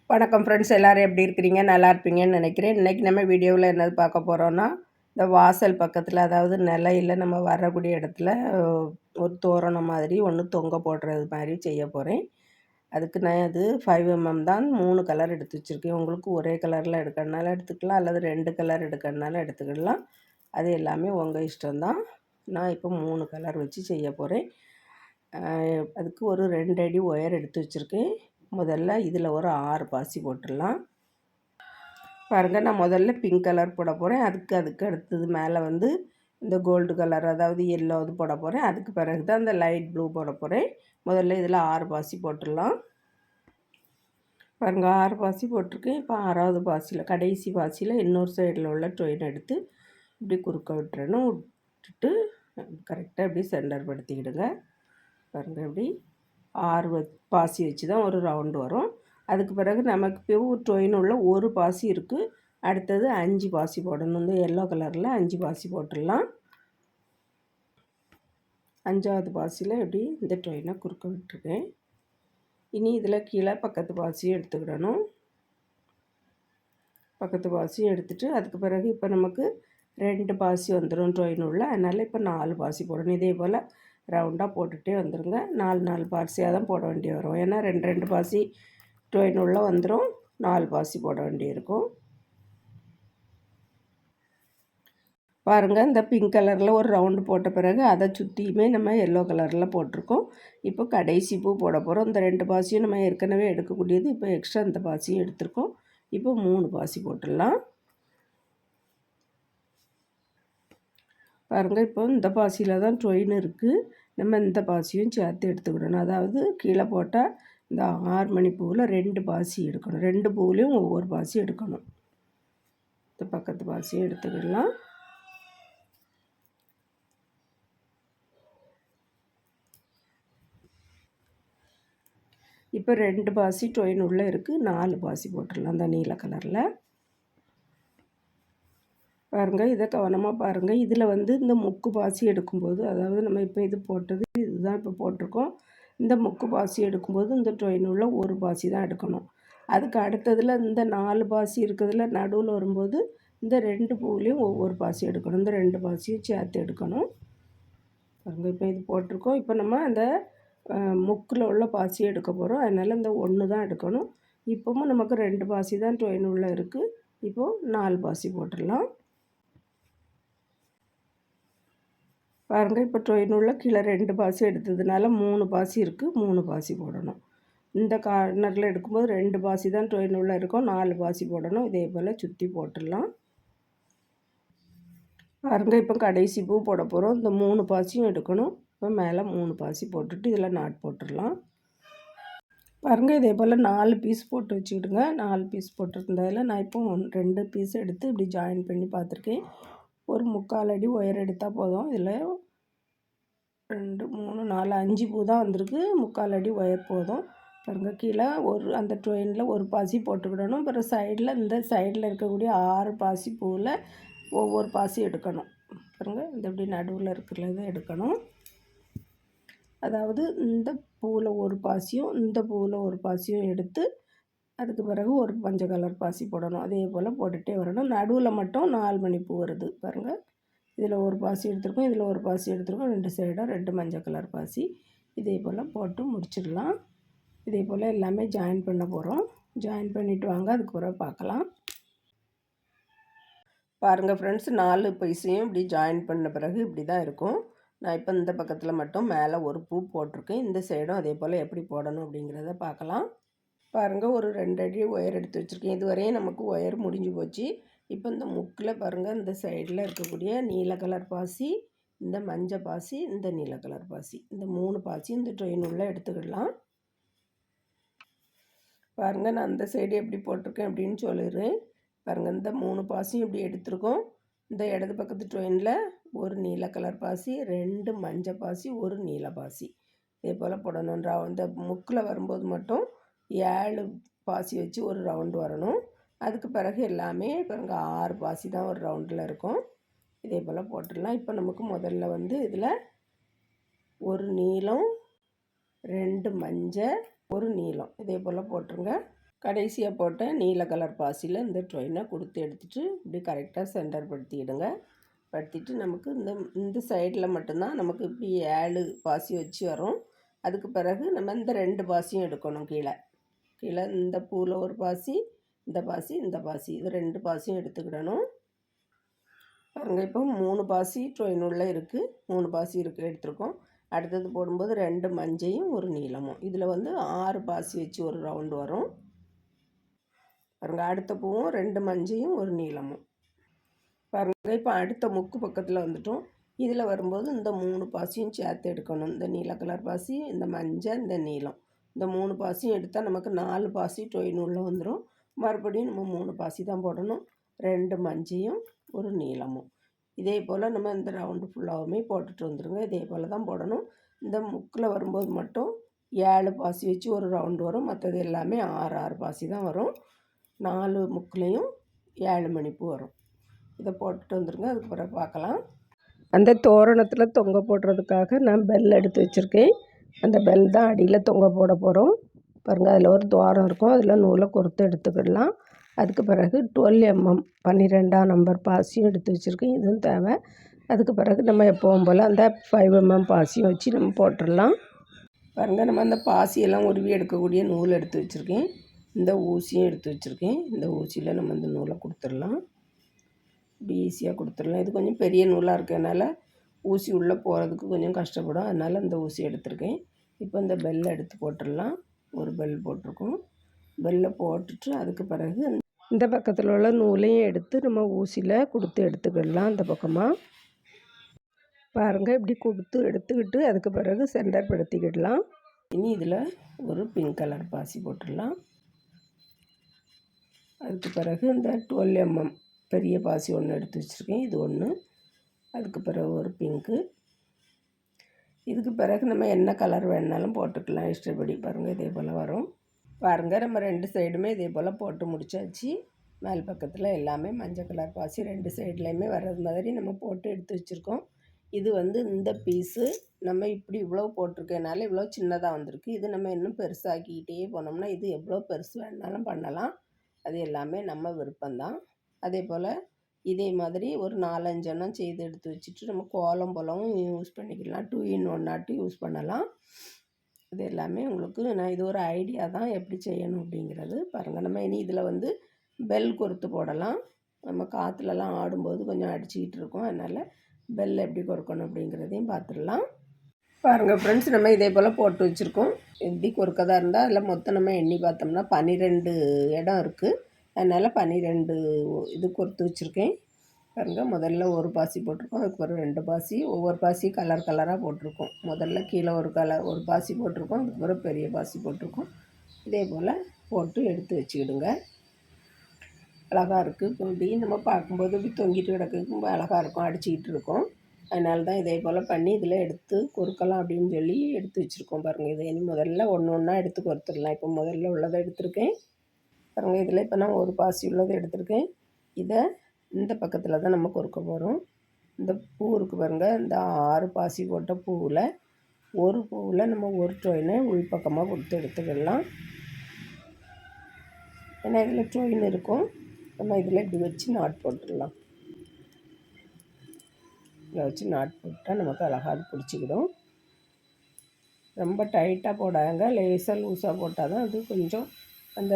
வணக்கம் ஃப்ரெண்ட்ஸ், எல்லோரும் எப்படி இருக்கிறீங்க? நல்லா இருப்பீங்கன்னு நினைக்கிறேன். இன்றைக்கி நம்ம வீடியோவில் என்னது பார்க்க போகிறோன்னா, இந்த வாசல் பக்கத்தில், அதாவது நிலையில் நம்ம வரக்கூடிய இடத்துல ஒரு தோரணம் மாதிரி ஒன்று தொங்க போடுறது மாதிரி செய்ய போகிறேன். அதுக்கு நான் அது 5mm தான் 3 கலர் எடுத்து வச்சுருக்கேன். உங்களுக்கு ஒரே கலரில் எடுக்கிறதுனால எடுத்துக்கலாம், அல்லது 2 கலர் எடுக்கிறதுனால எடுத்துக்கிடலாம். அது எல்லாமே உங்கள் இஷ்டம்தான். நான் இப்போ 3 கலர் வச்சு செய்ய போகிறேன். அதுக்கு ஒரு 2 அடி ஒயர் எடுத்து வச்சுருக்கேன். முதல்ல இதில் ஒரு 6 பாசி போட்டுடலாம். பாருங்கள், நான் முதல்ல பிங்க் கலர் போட போகிறேன். அதுக்கு அடுத்தது மேலே வந்து இந்த கோல்டு கலர், அதாவது எல்லோ இது போட போகிறேன். அதுக்கு பிறகு தான் இந்த லைட் ப்ளூ போட போகிறேன். முதல்ல இதில் 6 பாசி போட்டுடலாம். பாருங்கள், 6 பாசி போட்டிருக்கேன். இப்போ 6வது பாசியில், கடைசி பாசியில் இன்னொரு சைடில் உள்ள டொயின் எடுத்து இப்படி குறுக்க விட்டுறணும். விட்டுட்டு கரெக்டாக இப்படி சென்டர் படுத்திக்கிடுங்க. பாருங்கள், இப்படி 6 பாசி வச்சு தான் ஒரு ரவுண்டு வரும். அதுக்கு பிறகு நமக்கு இப்போ டொயின் உள்ள ஒரு பாசி இருக்குது. அடுத்தது 5 பாசி போடணும். இந்த எல்லோ கலரில் 5 பாசி போட்டுடலாம். 5வது பாசியில் எப்படி இந்த டொயினை குறுக்க விட்டுருக்கேன். இனி இதில் கீழே பக்கத்து பாசியும் எடுத்துக்கிடணும். பக்கத்து பாசியும் எடுத்துகிட்டு அதுக்கு பிறகு இப்போ நமக்கு 2 பாசி வந்துடும் டொயின் உள்ள. அதனால் இப்போ 4 பாசி போடணும். இதே போல் ரவுண்டாக போட்டுகிட்டே வந்துடுங்க. 4 பாசியாக தான் போட வேண்டி வரும். ஏன்னா 2 பாசி டொயின் உள்ள வந்துடும். 4 பாசி போட வேண்டியிருக்கும். பாருங்கள், இந்த பிங்க் கலரில் ஒரு ரவுண்டு போட்ட பிறகு அதை சுற்றியுமே நம்ம எல்லோ கலரில் போட்டிருக்கோம். இப்போ கடைசி பூ போட போகிறோம். இந்த 2 பாசியும் நம்ம ஏற்கனவே எடுக்கக்கூடியது. இப்போ எக்ஸ்ட்ரா இந்த பாசியும் எடுத்திருக்கோம். இப்போ 3 பாசி போட்டுடலாம். பாருங்கள், இப்போ இந்த பாசியில் தான் டொயின் இருக்குது. நம்ம இந்த பாசியும் சேர்த்து எடுத்துக்கிடணும். அதாவது கீழே போட்டால் இந்த 6 மணி பூவில் 2 பாசி எடுக்கணும். 2 பூவிலையும் ஒவ்வொரு பாசி எடுக்கணும். இந்த பக்கத்து பாசியும் எடுத்துக்கிடலாம். இப்போ 2 பாசி டொயின் உள்ளே இருக்குது. 4 பாசி போட்டுடலாம் அந்த நீல கலரில். பாருங்கள், இதை கவனமாக பாருங்கள். இதில் வந்து இந்த முக்கு பாசி எடுக்கும்போது, அதாவது நம்ம இப்போ இது போட்டது இதுதான் இப்போ போட்டிருக்கோம். இந்த முக்கு பாசி எடுக்கும்போது இந்த டொயின் உள்ள ஒரு பாசி தான் எடுக்கணும். அதுக்கு அடுத்ததில் இந்த 4 பாசி இருக்கிறதுல நடுவில் வரும்போது இந்த 2 பூவிலையும் ஒவ்வொரு பாசி எடுக்கணும். இந்த 2 பாசியும் சேர்த்து எடுக்கணும். பாருங்கள், இப்போ இது போட்டிருக்கோம். இப்போ நம்ம அந்த முக்கில் உள்ள பாசி எடுக்க போகிறோம். அதனால் இந்த 1 தான் எடுக்கணும். இப்போவும் நமக்கு 2 பாசி தான் டொயின் உள்ளே இருக்குது. இப்போது 4 பாசி போட்டுடலாம். பாருங்கள், இப்போ டொயின் உள்ள கீழே 2 பாசி எடுத்ததுனால 3 பாசி இருக்குது. 3 பாசி போடணும். இந்த கார்னரில் எடுக்கும்போது 2 பாசி தான் டொயின் உள்ள இருக்கும். 4 பாசி போடணும். இதே போல் சுற்றி போட்டுடலாம். பாருங்கள், இப்போ கடைசி பூ போட போகிறோம். இந்த 3 பாசியும் எடுக்கணும். இப்போ மேலே 3 பாசி போட்டுட்டு இதில் நாட் போட்டுடலாம். பாருங்கள், இதே போல் 4 பீஸ் போட்டு வச்சுக்கிடுங்க. 4 பீஸ் போட்டிருந்ததில் நான் இப்போ 2 பீஸ் எடுத்து இப்படி ஜாயின் பண்ணி பார்த்துருக்கேன். ஒரு 3/4 அடி ஒயர் எடுத்தால் போதும். இதில் 2 3 4 5 பூ தான் வந்திருக்கு. 3/4 அடி ஒயர் போதும். பாருங்கள், கீழே ஒரு அந்த டொயினில் ஒரு பாசி போட்டுக்கிடணும். அப்புறம் சைடில் இந்த சைடில் இருக்கக்கூடிய 6 பாசி பூவில் ஒவ்வொரு பாசி எடுக்கணும். பாருங்கள், இந்த இப்படி நடுவில் இருக்கிறத எடுக்கணும். அதாவது இந்த பூவில் ஒரு பாசியும் இந்த பூவில் ஒரு பாசியும் எடுத்து அதுக்கு பிறகு ஒரு மஞ்சள் கலர் பாசி போடணும். அதே போல் போட்டுகிட்டே வரணும். நடுவில் மட்டும் 4 மணி பூ வருது. பாருங்கள், இதில் ஒரு பாசி எடுத்துருக்கோம், இதில் ஒரு பாசி எடுத்துருக்கோம். 2 சைடும் 2 மஞ்சள் கலர் பாசி. இதே போல் போட்டு முடிச்சிடலாம். இதே போல் எல்லாமே ஜாயின் பண்ண போகிறோம். ஜாயின் பண்ணிவிட்டு வாங்க, அதுக்கு பிறகு பார்க்கலாம். பாருங்கள் ஃப்ரெண்ட்ஸ், 4 பீஸையும் இப்படி ஜாயின் பண்ண பிறகு இப்படி தான் இருக்கும். நான் இப்போ இந்த பக்கத்தில் மட்டும் மேலே ஒரு பூ போட்டிருக்கேன். இந்த சைடும் அதே போல் எப்படி போடணும் அப்படிங்கிறத பார்க்கலாம். பாருங்கள், ஒரு 2 அடி ஒயர் எடுத்து வச்சுருக்கேன். இதுவரையும் நமக்கு ஒயர் முடிஞ்சு போச்சு. இப்போ இந்த முக்கில் பாருங்கள், இந்த சைடில் இருக்கக்கூடிய நீல கலர் பாசி, இந்த மஞ்சள் பாசி, இந்த நீல கலர் பாசி, இந்த 3 பாசி இந்த ட்ரெயின் உள்ளே எடுத்துக்கிடலாம். பாருங்கள், நான் அந்த சைடு எப்படி போட்டிருக்கேன் அப்படின்னு சொல்லிடுறேன். பாருங்கள், இந்த 3 பாசியும் இப்படி எடுத்துருக்கோம். இந்த இடது பக்கத்து ட்ரெயினில் ஒரு நீல கலர் பாசி, 2 மஞ்சள் பாசி, ஒரு நீல பாசி, இதே போல் போடணுன்றா. இந்த முக்கில் வரும்போது மட்டும் 7 பாசி வச்சு ஒரு ரவுண்டு வரணும். அதுக்கு பிறகு எல்லாமே பாருங்கள் 6 பாசி தான் ஒரு ரவுண்டில் இருக்கும். இதே போல் போட்டுடலாம். இப்போ நமக்கு முதல்ல வந்து இதில் ஒரு நீலம், 2 மஞ்சள், ஒரு நீலம், இதே போல் போட்டுருங்க. கடைசியாக போட்ட நீல கலர் பாசியில் இந்த ட்ரெயினை கொடுத்து எடுத்துகிட்டு இப்படி கரெக்டாக சென்டர் படுத்திடுங்க. படுத்திட்டு நமக்கு இந்த சைடில் மட்டும்தான் நமக்கு இப்படி 7 பாசி வச்சு வரும். அதுக்கு பிறகு நம்ம இந்த 2 பாசியும் எடுக்கணும். கீழே இந்த பூவில் ஒரு பாசி, இந்த பாசி, இந்த பாசி, இது 2 பாசியும் எடுத்துக்கிடணும். பாருங்கள், இப்போ 3 பாசி ட்ரெயின் உள்ளே இருக்குது. 3 பாசி எடுத்துருக்கோம். அடுத்தது போடும்போது 2 மஞ்சையும் ஒரு நீளமும், இதில் 6 பாசி வச்சு ஒரு ரவுண்டு வரும். பாருங்கள், அடுத்த பூவும் 2 மஞ்சையும் ஒரு நீளமும். பாருங்கள், இப்போ அடுத்த முக்கு பக்கத்தில் வந்துட்டோம். இதில் வரும்போது இந்த 3 பாசியும் சேர்த்து எடுக்கணும். இந்த நீல கலர் பாசி, இந்த மஞ்சள், இந்த நீளம், இந்த 3 பாசியும் எடுத்தால் நமக்கு 4 பாசி ட்ரெயின் உள்ளே வந்துடும். மறுபடியும் நம்ம 3 பாசி தான் போடணும். 2 மஞ்சையும் ஒரு நீளமும். இதே போல் நம்ம இந்த ரவுண்டு ஃபுல்லாகவுமே போட்டுட்டு வந்துடுங்க. இதே போல் தான் போடணும். இந்த முக்கில் வரும்போது மட்டும் 7 பாசி வச்சு ஒரு ரவுண்டு வரும். மற்றது எல்லாமே 6 பாசி தான் வரும். 4 முக்குலேயும் 7 மணிப்பூ வரும். இதை போட்டுட்டு வந்துடுங்க. அதுக்கு பிறகு பார்க்கலாம். அந்த தோரணத்தில் தொங்க போடுறதுக்காக நான் பெல் எடுத்து வச்சுருக்கேன். அந்த பெல் தான் அடியில் தொங்க போட போகிறோம். பாருங்கள், அதில் ஒரு துவாரம் இருக்கும். அதில் நூலை கொடுத்து எடுத்துக்கிடலாம். அதுக்கு பிறகு 12 mm 12ஆம் நம்பர் பாசியும் எடுத்து வச்சுருக்கேன். இதுவும் தேவை. அதுக்கு பிறகு நம்ம எப்பவும் போல் அந்த 5 mm பாசியும் வச்சு நம்ம போட்டுடலாம். பாருங்கள், நம்ம அந்த பாசியெல்லாம் உருவி எடுக்கக்கூடிய நூல் எடுத்து வச்சுருக்கேன். இந்த ஊசியும் எடுத்து வச்சுருக்கேன். இந்த ஊசியில் நம்ம இந்த நூலை கொடுத்துடலாம். இப்படி ஈஸியாக கொடுத்துடலாம். இது கொஞ்சம் பெரிய நூலாக இருக்கிறதுனால ஊசி உள்ளே போகிறதுக்கு கொஞ்சம் கஷ்டப்படும். அதனால் இந்த ஊசி எடுத்துருக்கேன். இப்போ இந்த பெல்லை எடுத்து போட்டுடலாம். ஒரு பெல் போட்டிருக்கோம். பெல்லை போட்டுட்டு அதுக்கு பிறகு இந்த பக்கத்தில் உள்ள நூலையும் எடுத்து நம்ம ஊசியில் கொடுத்து எடுத்துக்கிடலாம். அந்த பக்கமாக பாருங்கள், இப்படி கொடுத்து எடுத்துக்கிட்டு அதுக்கு பிறகு சென்டர் படுத்திக்கிடலாம். இனி இதில் ஒரு பிங்க் கலர் பாசி போட்டுடலாம். அதுக்கு பிறகு இந்த 12 mm பெரிய பாசி ஒன்று எடுத்து வச்சுருக்கேன். இது ஒன்று. அதுக்கு பிறகு ஒரு பிங்க்கு. இதுக்கு பிறகு நம்ம என்ன கலர் வேணுனாலும் போட்டுக்கலாம் இஷ்டப்படி. பாருங்கள், இதே போல் வரும். பாருங்கள், நம்ம 2 சைடுமே இதே போல் போட்டு முடிச்சாச்சு. மேல் பக்கத்தில் எல்லாமே மஞ்சள் கலர் பாசி 2 சைட்லேயுமே வர்றது மாதிரி நம்ம போட்டு எடுத்து வச்சுருக்கோம். இது இந்த பீஸு நம்ம இப்படி இவ்வளோ போட்டிருக்கனால இவ்வளோ சின்னதாக வந்திருக்கு. இது நம்ம இன்னும் பெருசாக்கிக்கிட்டே போனோம்னா இது எவ்வளோ பெருசு வேணுனாலும் பண்ணலாம். அது எல்லாமே நம்ம விருப்பம்தான். அதே போல் இதே மாதிரி ஒரு 4-5 எண்ணம் செய்து எடுத்து வச்சுட்டு நம்ம கோலம் போலவும் யூஸ் பண்ணிக்கலாம். 2 in 1 ஆட்டு யூஸ் பண்ணலாம். இது எல்லாமே உங்களுக்கு நான் இது ஒரு ஐடியா தான் எப்படி செய்யணும் அப்படிங்கிறது. பாருங்கள், நம்ம இனி இதில் பெல் கொறுத்து போடலாம். நம்ம காற்றுலலாம் ஆடும்போது கொஞ்சம் அடிச்சுக்கிட்டு இருக்கோம். அதனால் பெல் எப்படி கொறுக்கணும் அப்படிங்கிறதையும் பார்த்துடலாம். பாருங்கள் ஃப்ரெண்ட்ஸ், நம்ம இதே போல் போட்டு வச்சுருக்கோம். எப்படி கொறுக்கதாக இருந்தால் அதில் மொத்தம் நம்ம எண்ணி பார்த்தோம்னா 12 இடம் இருக்குது. அதனால் 12 இது கொறுத்து வச்சுருக்கேன். பாருங்கள், முதல்ல ஒரு பாசி போட்டிருக்கோம். அதுக்கு பிறகு 2 பாசி, ஒவ்வொரு பாசி கலர் கலராக போட்டிருக்கோம். முதல்ல கீழே ஒரு பாசி போட்டிருக்கோம். அதுக்கு பிறகு பெரிய பாசி போட்டிருக்கோம். இதே போல் போட்டு எடுத்து வச்சுக்கிடுங்க. அழகாக இருக்குது. இப்படி நம்ம பார்க்கும்போது இப்படி தொங்கிட்டு கிடக்கு ரொம்ப அழகாக இருக்கும், அடிச்சுக்கிட்டு இருக்கும். அதனால தான் இதே போல் பண்ணி இதில் எடுத்து கொறுக்கலாம் அப்படின்னு சொல்லி எடுத்து வச்சுருக்கோம். பாருங்கள், இதை இனி முதல்ல ஒன்று ஒன்றா எடுத்து கொறுத்துடலாம். இப்போ முதல்ல உள்ளதை எடுத்திருக்கேன். பாருங்கள், இதில் இப்போ நான் ஒரு பாசி உள்ளதை எடுத்திருக்கேன். இதை இந்த பக்கத்தில் தான் நம்ம கொறுக்க போகிறோம். இந்த பூ இருக்குது பாருங்கள், இந்த 6 பாசி போட்ட பூவில் ஒரு பூவில் நம்ம ஒரு ட்ரெயினை உள்பக்கமாக கொடுத்து எடுத்துக்கிடலாம். ஏன்னா இதில் ட்ரெயின் இருக்கும். நம்ம இதில் இப்படி வச்சு நாட் போட்டுடலாம். இதில் வச்சு நாட் போட்டால் நமக்கு அழகாக அது பிடிச்சிக்கிடும். ரொம்ப டைட்டாக போடாங்க, லேசாக லூஸாக போட்டால் தான் அது கொஞ்சம் அந்த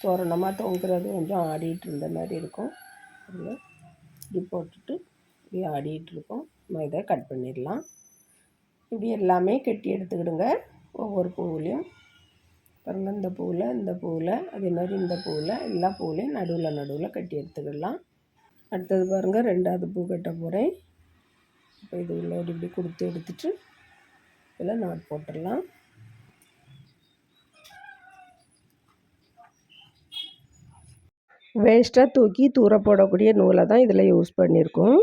தோரணமாக தொங்குறது கொஞ்சம் ஆடிட்டு இருந்த மாதிரி இருக்கும். இப்படி போட்டுட்டு இப்படி ஆடிட்டுருக்கோம். நம்ம இதை கட் பண்ணிடலாம். இப்படி எல்லாமே கட்டி எடுத்துக்கிடுங்க. ஒவ்வொரு பூவுலேயும் பாருங்கள், இந்த பூவில் அதே மாதிரி இந்த பூவில் எல்லா பூவுலேயும் நடுவில் கட்டி எடுத்துக்கிடலாம். அடுத்தது பாருங்கள், 2வது பூ கட்ட போகிறேன். இப்போ இது உள்ள இப்படி கொடுத்து எடுத்துட்டு இதில் நாட் போட்டுடலாம். வேஸ்ட்டாக தூக்கி தூர போடக்கூடிய நூலை தான் இதில் யூஸ் பண்ணியிருக்கோம்.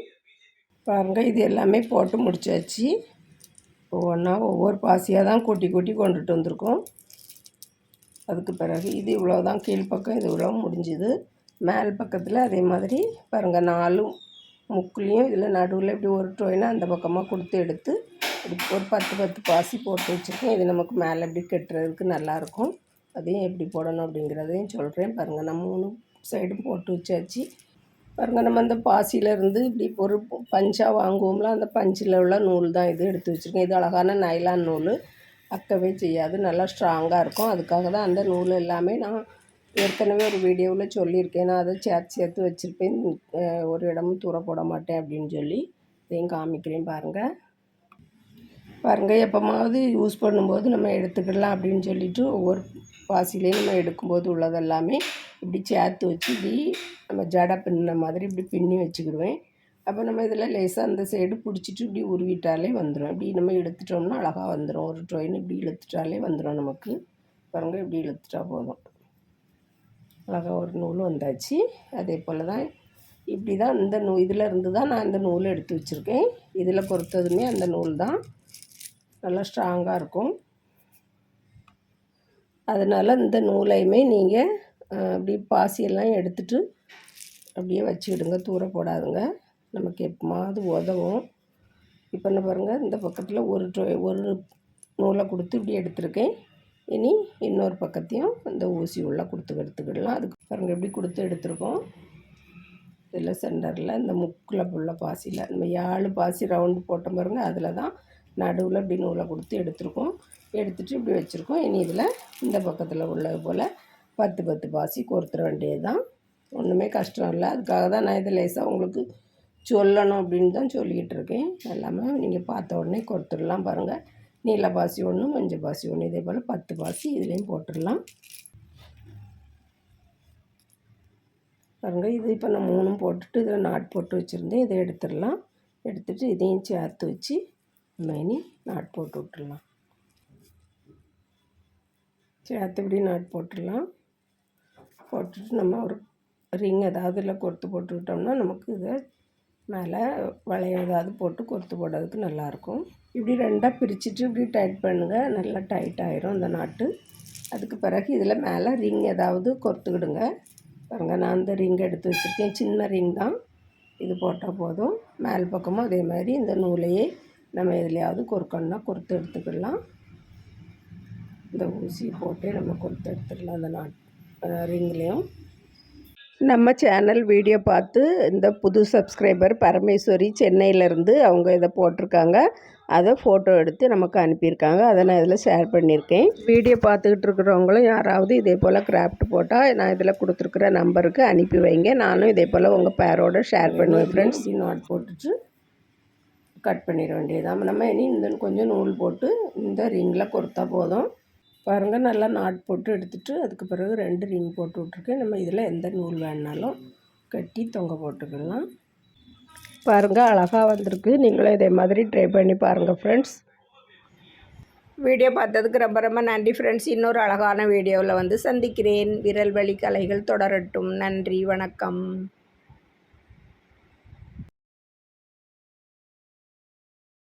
பாருங்கள், இது எல்லாமே போட்டு முடிச்சாச்சு. ஒவ்வொரு பாசியாக தான் கூட்டி கொண்டுட்டு வந்திருக்கோம். அதுக்கு பிறகு இது இவ்வளோ தான் கீழ்ப்பக்கம், இது இவ்வளோ முடிஞ்சுது. மேல் பக்கத்தில் அதே மாதிரி பாருங்கள், 4 முக்குலேயும் இதில் நடுவில் இப்படி ஒரு ட்ரோயினா அந்த பக்கமாக கொடுத்து எடுத்து ஒரு 10 பாசி போட்டு வச்சுருக்கேன். இது நமக்கு மேலே இப்படி கட்டுறதுக்கு நல்லாயிருக்கும். அதையும் எப்படி போடணும் அப்படிங்கிறதையும் சொல்கிறேன் பாருங்கள். நான் 3 சைடும் போட்டு வச்சாச்சு பாருங்கள். நம்ம அந்த பாசியிலேருந்து இப்படி ஒரு பஞ்சாக வாங்குவோம்ல, அந்த பஞ்சில் உள்ள நூல் தான் இது எடுத்து வச்சுருக்கேன். இது அழகான நைலான் நூல், அக்கவே செய்யாது, நல்லா ஸ்ட்ராங்காக இருக்கும். அதுக்காக தான் அந்த நூல் எல்லாமே நான் ஏற்கனவே ஒரு வீடியோவில் சொல்லியிருக்கேன். நான் அதை சேர்த்து வச்சுருப்பேன், ஒரு இடமும் தூர போட மாட்டேன் அப்படின்னு சொல்லி. இதையும் காமிக்கிறேன் பாருங்கள். எப்போமாவது யூஸ் பண்ணும்போது நம்ம எடுத்துக்கிடலாம் அப்படின்னு சொல்லிவிட்டு ஒவ்வொரு பாசிலையும் நம்ம எடுக்கும்போது உள்ளதெல்லாமே இப்படி சேர்த்து வச்சு இப்படி நம்ம ஜடை பின்ன மாதிரி இப்படி பின்னி வச்சுக்கிடுவேன். அப்போ நம்ம இதில் லேசாக அந்த சைடு பிடிச்சிட்டு இப்படி உருவிட்டாலே வந்துடும். இப்படி நம்ம இழுத்துட்டோம்னா அழகாக வந்துடும். ஒரு ட்ரெயின் இப்படி இழுத்துட்டாலே வந்துடும் நமக்கு. பாருங்கள், இப்படி இழுத்துட்டா போதும். அழகாக ஒரு நூல் வந்தாச்சு. அதே போல் தான் இப்படி தான் இந்த இதில் இருந்து தான் நான் இந்த நூலை எடுத்து வச்சுருக்கேன். இதில் பொறுத்ததுமே அந்த நூல் தான் நல்லா ஸ்ட்ராங்காக இருக்கும். அதனால் இந்த நூலையுமே நீங்கள் அப்படி பாசியெல்லாம் எடுத்துகிட்டு அப்படியே வச்சுக்கிடுங்க, தூர போடாதுங்க. நமக்கு எப்போமாவது உதவும். இப்போ என்ன பாருங்கள், இந்த பக்கத்தில் ஒரு நூலை கொடுத்து இப்படி எடுத்துருக்கேன். இனி இன்னொரு பக்கத்தையும் இந்த ஊசி உள்ள எடுத்துக்கிடலாம். அதுக்கு பாருங்கள் எப்படி கொடுத்து எடுத்துருக்கோம். இதில் சென்டரில் இந்த முக்கில் உள்ள பாசியில் நம்ம 7 பாசி ரவுண்டு போட்ட பாருங்கள், அதில் தான் நடுவில் இப்படி நூலை கொடுத்து எடுத்துருக்கோம். எடுத்துகிட்டு இப்படி வச்சுருக்கோம். இனி இதில் இந்த பக்கத்தில் உள்ளது போல் 10 பாசி கோர்த்துற வேண்டியது தான். ஒன்றுமே கஷ்டம் இல்லை. அதுக்காக தான் நான் இதை லேசாக உங்களுக்கு சொல்லணும் அப்படின்னு தான் சொல்லிக்கிட்டு இருக்கேன். எல்லாமே நீங்கள் பார்த்த உடனே கோர்த்துடலாம். பாருங்கள், நீல பாசி ஒன்று, மஞ்சள் பாசி ஒன்று, இதே போல் 10 பாசி இதுலேயும் போட்டுடலாம். பாருங்கள், இது இப்போ நான் 3 போட்டுட்டு இதில் நாட் போட்டு வச்சுருந்தேன். இதை எடுத்துடலாம். எடுத்துகிட்டு இதையும் சேர்த்து வச்சு நம்ம இனி நாட் போட்டு விட்டுடலாம். சேர்த்து இப்படி நாட் போட்டுடலாம். போட்டுட்டு நம்ம ஒரு ரிங் ஏதாவது இல்லை கொர்த்து போட்டுக்கிட்டோம்னா நமக்கு இதை மேலே வளையம் ஏதாவது போட்டு கொர்த்து போடுறதுக்கு நல்லாயிருக்கும். இப்படி 2ஆக பிரிச்சுட்டு இப்படி டைட் பண்ணுங்கள். நல்லா டைட் ஆயிரும் அந்த நாட்டு. அதுக்கு பிறகு இதில் மேலே ரிங் ஏதாவது கொர்த்துக்கிடுங்க. பாருங்கள், நான் அந்த ரிங் எடுத்து வச்சுருக்கேன். சின்ன ரிங் தான், இது போட்டால் போதும். மேல் பக்கமும் அதே மாதிரி இந்த நூலையே நம்ம எதுலையாவது கொறுக்கணுன்னா கொறுத்து எடுத்துக்கிடலாம். இந்த ஊசியை போட்டே நம்ம கொறுத்து எடுத்துடலாம் அந்த ரிங்லேயும். நம்ம சேனல் வீடியோ பார்த்து இந்த புது சப்ஸ்கிரைபர் பரமேஸ்வரி சென்னையிலேருந்து அவங்க இதை போட்டிருக்காங்க. அதை ஃபோட்டோ எடுத்து நமக்கு அனுப்பியிருக்காங்க. அதை நான் இதில் ஷேர் பண்ணியிருக்கேன். வீடியோ பார்த்துக்கிட்டு இருக்கிறவங்களும் யாராவது இதே போல் கிராஃப்ட் போட்டால் நான் இதில் கொடுத்துருக்குற நம்பருக்கு அனுப்பி வைங்க. நானும் இதே போல் உங்கள் பேரோடு ஷேர் பண்ணுவேன் ஃப்ரெண்ட்ஸ். நாட் போட்டுட்டு கட் பண்ணிட வேண்டியதான். நம்ம இனி இந்த கொஞ்சம் நூல் போட்டு இந்த ரிங்கில் கொடுத்தா போதும். பாருங்கள், நல்லா நாட் போட்டு எடுத்துகிட்டு அதுக்கு பிறகு 2 ரிங் போட்டு விட்ருக்கேன். நம்ம இதில் எந்த நூல் வேணுனாலும் கட்டி தொங்க போட்டுக்கலாம். பாருங்கள், அழகாக வந்திருக்கு. நீங்களும் இதே மாதிரி ட்ரை பண்ணி பாருங்கள் ஃப்ரெண்ட்ஸ். வீடியோ பார்த்ததுக்கு ரொம்ப ரொம்ப நன்றி ஃப்ரெண்ட்ஸ். இன்னொரு அழகான வீடியோவில் வந்து சந்திக்கிறேன். விரல் வலி கலைகள் தொடரட்டும். நன்றி, வணக்கம்.